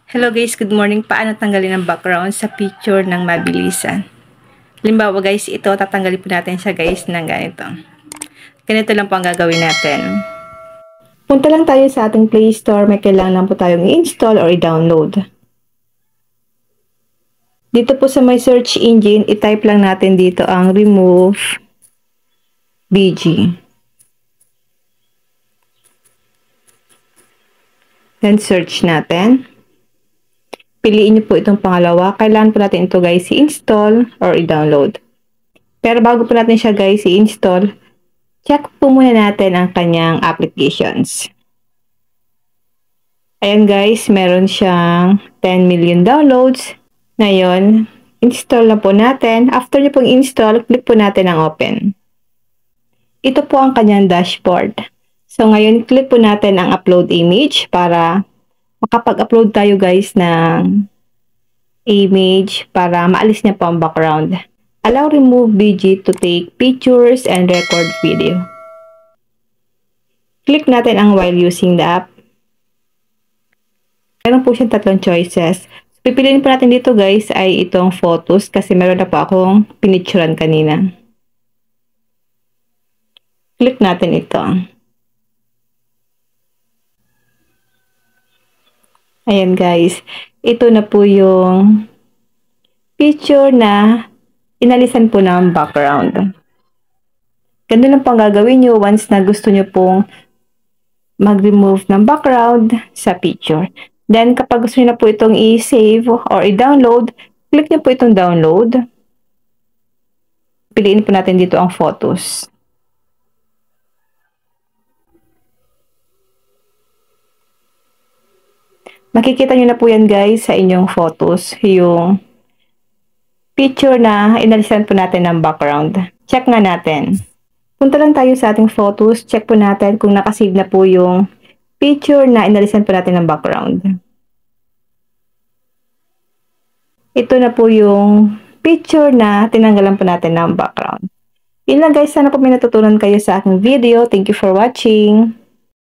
Hello guys, good morning. Paano tanggalin ang background sa picture ng mabilisan? Halimbawa guys, ito tatanggalin po natin siya guys ng ganito. Ganito lang po ang gagawin natin. Punta lang tayo sa ating Play Store. May kailangan lang po tayong i-install or i-download. Dito po sa my search engine, i-type lang natin dito ang remove BG. Then search natin. Piliin niyo po itong pangalawa. Kailangan po natin ito guys i-install or i-download. Pero bago po natin siya guys i-install, check po muna natin ang kanyang applications. Ayan guys, meron siyang 10 million downloads. Ngayon, install na po natin. After niyo pong install, click po natin ang open. Ito po ang kanyang dashboard. So ngayon, click po natin ang upload image para makapag-upload tayo guys ng image para maalis niya po ang background. Allow remove BG to take pictures and record video. Click natin ang while using the app. Meron po siyang tatlong choices. Pipiliin po natin dito guys ay itong photos kasi meron na po akong pinicturean kanina. Click natin ito. Ayan guys, ito na po yung picture na inalisan po ng background. Ganun lang po ang gagawin nyo once na gusto nyo pong mag-remove ng background sa picture. Then kapag gusto nyo na po itong i-save or i-download, click nyo po itong download. Piliin po natin dito ang photos. Makikita nyo na po yan guys sa inyong photos, yung picture na inalisan po natin ng background. Check nga natin. Punta lang tayo sa ating photos, check po natin kung nakasave na po yung picture na inalisan po natin ng background. Ito na po yung picture na tinanggalan po natin ng background. Yun lang guys, sana po may natutunan kayo sa aking video. Thank you for watching.